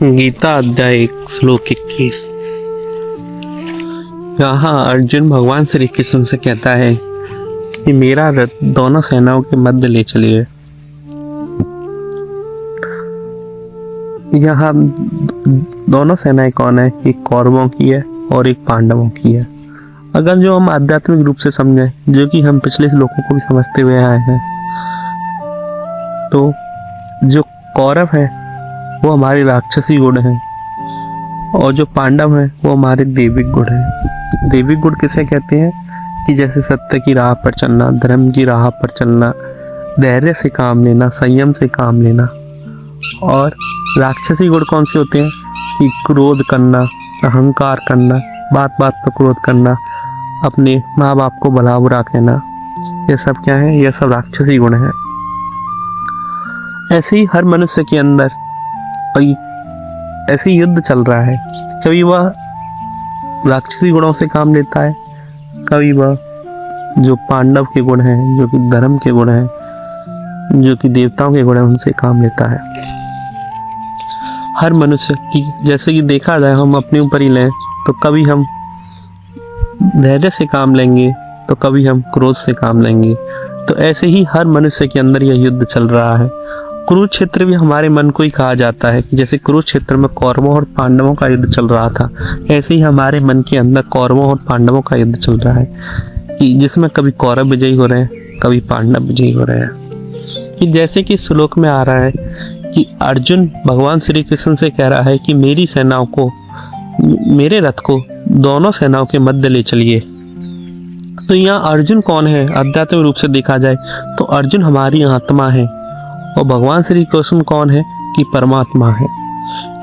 गीता अध्याय 1 श्लोक 21। यहाँ अर्जुन भगवान श्री कृष्ण से कहता है कि मेरा रथ दोनों सेनाओं के मध्य ले चलिए। यहाँ दोनों सेनाएं कौन है? एक कौरवों की है और एक पांडवों की है। अगर जो हम आध्यात्मिक रूप से समझें, जो कि हम पिछले श्लोकों को भी समझते हुए आए हैं, तो जो कौरव है वो हमारे राक्षसी गुण हैं और जो पांडव हैं वो हमारे दैविक गुण हैं। दैविक गुण किसे कहते हैं? कि जैसे सत्य की राह पर चलना, धर्म की राह पर चलना, धैर्य से काम लेना, संयम से काम लेना। और राक्षसी गुण कौन से होते हैं? कि क्रोध करना, अहंकार करना, बात बात पर क्रोध करना, अपने माँ बाप को भला बुरा कहना। ये सब क्या है? ये सब राक्षसी गुण है। ऐसे ही हर मनुष्य के अंदर ऐसे युद्ध चल रहा है। कभी वह राक्षसी गुणों से काम लेता है, कभी वह जो पांडव के गुण हैं, जो कि धर्म के गुण हैं, जो कि देवताओं के गुण हैं, उनसे काम लेता है। हर मनुष्य की जैसे कि देखा जाए, हम अपने ऊपर ही लें तो कभी हम धैर्य से काम लेंगे तो कभी हम क्रोध से काम लेंगे। तो ऐसे ही हर मनुष्य के अंदर यह युद्ध चल रहा है। कुरुक्षेत्र भी हमारे मन को ही कहा जाता है कि जैसे कुरुक्षेत्र में कौरवों और पांडवों का युद्ध चल रहा था, ऐसे ही हमारे मन के अंदर कौरवों और पांडवों का युद्ध चल रहा है, कि जिसमें कभी कौरव विजयी हो रहे हैं, कभी पांडव विजयी हो रहे हैं। कि जैसे कि श्लोक में आ रहा है कि अर्जुन भगवान श्री कृष्ण से कह रहा है कि मेरी सेनाओं को, मेरे रथ को दोनों सेनाओं के मध्य ले चलिए। तो यहाँ अर्जुन कौन है? आध्यात्मिक रूप से देखा जाए तो अर्जुन हमारी आत्मा है और भगवान श्री कृष्ण कौन है? कि परमात्मा है।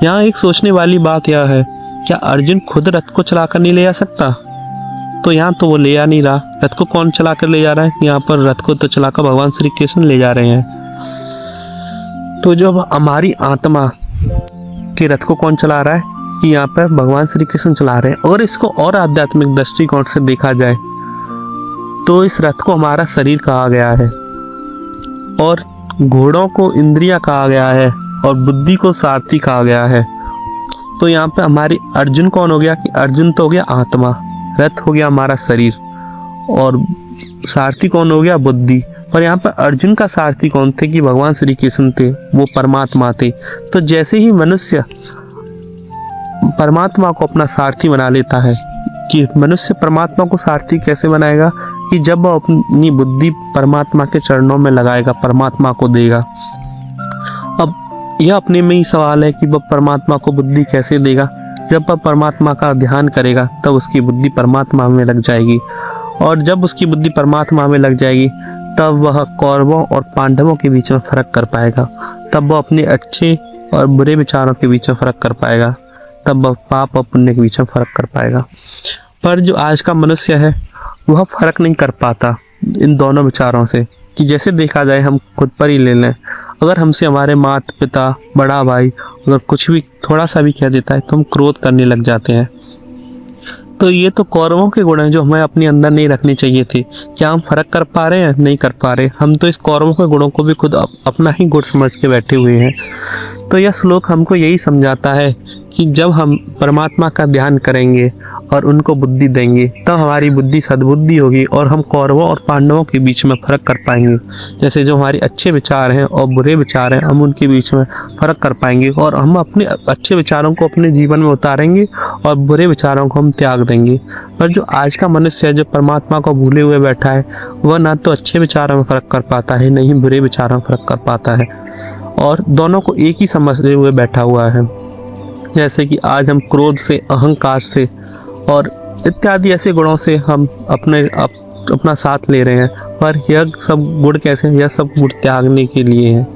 यहाँ एक सोचने वाली बात यह है, क्या अर्जुन खुद रथ को चलाकर नहीं ले जा सकता? तो यहाँ तो वो ले जा नहीं रहा। रथ को कौन चलाकर ले जा रहा है? यहाँ पर रथ को तो चलाकर भगवान श्री कृष्ण ले जा रहे हैं। तो जो हमारी आत्मा के रथ को कौन चला रहा है? कि यहाँ पर भगवान श्री कृष्ण चला रहे हैं। और इसको और आध्यात्मिक दृष्टिकोण से देखा जाए तो इस रथ को हमारा शरीर कहा गया है और घोड़ों को इंद्रिया कहा गया है और बुद्धि को सारथी कहा गया है। तो यहाँ पे हमारी अर्जुन कौन हो गया? कि अर्जुन तो हो गया आत्मा, रथ हो गया हमारा शरीर और सारथी कौन हो गया? बुद्धि। और यहाँ पर अर्जुन का सारथी कौन थे? कि भगवान श्री कृष्ण थे, वो परमात्मा थे। तो जैसे ही मनुष्य परमात्मा को अपना सारथी बना लेता है, कि मनुष्य परमात्मा को सारथी कैसे बनाएगा? कि जब वह अपनी बुद्धि परमात्मा के चरणों में लगाएगा, परमात्मा को देगा। अब यह अपने में ही सवाल है कि वह परमात्मा को बुद्धि कैसे देगा? जब वह परमात्मा का ध्यान करेगा तब उसकी बुद्धि परमात्मा में लग जाएगी, और जब उसकी बुद्धि परमात्मा में लग जाएगी तब वह कौरवों और पांडवों के बीच में फर्क कर पाएगा। तब वह अपने अच्छे और बुरे विचारों के बीच में फर्क कर पाएगा। तब वह पाप और पुण्य के बीच में फर्क कर पाएगा। पर जो आज का मनुष्य है वह फर्क नहीं कर पाता इन दोनों विचारों से। कि जैसे देखा जाए, हम खुद पर ही ले लें, अगर हमसे हमारे माता पिता, बड़ा भाई अगर कुछ भी थोड़ा सा भी कह देता है तो हम क्रोध करने लग जाते हैं। तो ये तो कौरवों के गुण हैं जो हमें अपने अंदर नहीं रखने चाहिए थे। क्या हम फर्क कर पा रहे हैं? नहीं कर पा रहे। हम तो इस कौरवों के गुणों को भी खुद अपना ही गुण समझ के बैठे हुए हैं। तो यह श्लोक हमको यही समझाता है कि जब हम परमात्मा का ध्यान करेंगे और उनको बुद्धि देंगे तब हमारी बुद्धि सद्बुद्धि होगी और हम कौरवों और पांडवों के बीच में फ़र्क कर पाएंगे। जैसे जो हमारे अच्छे विचार हैं और बुरे विचार हैं, हम उनके बीच में फ़र्क कर पाएंगे और हम अपने अच्छे विचारों को अपने जीवन में उतारेंगे और बुरे विचारों को हम त्याग देंगे। पर जो आज का मनुष्य है, जो परमात्मा को भूले हुए बैठा है, वह ना तो अच्छे विचारों में फ़र्क कर पाता है, न ही बुरे विचारों में फ़र्क कर पाता है, और दोनों को एक ही समझते हुए बैठा हुआ है। जैसे कि आज हम क्रोध से, अहंकार से और इत्यादि ऐसे गुणों से हम अपना साथ ले रहे हैं। पर यह सब गुण कैसे? यह सब गुण त्यागने के लिए हैं।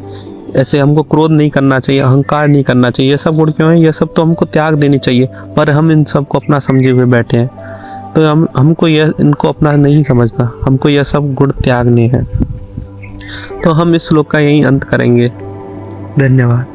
ऐसे हमको क्रोध नहीं करना चाहिए, अहंकार नहीं करना चाहिए। यह सब गुण क्यों हैं? यह सब तो हमको त्याग देने चाहिए, पर हम इन सब को अपना समझे हुए बैठे हैं। तो हमको इनको अपना नहीं समझना, हमको यह सब गुण त्यागने हैं। तो हम इस श्लोक का यही अंत करेंगे। धन्यवाद।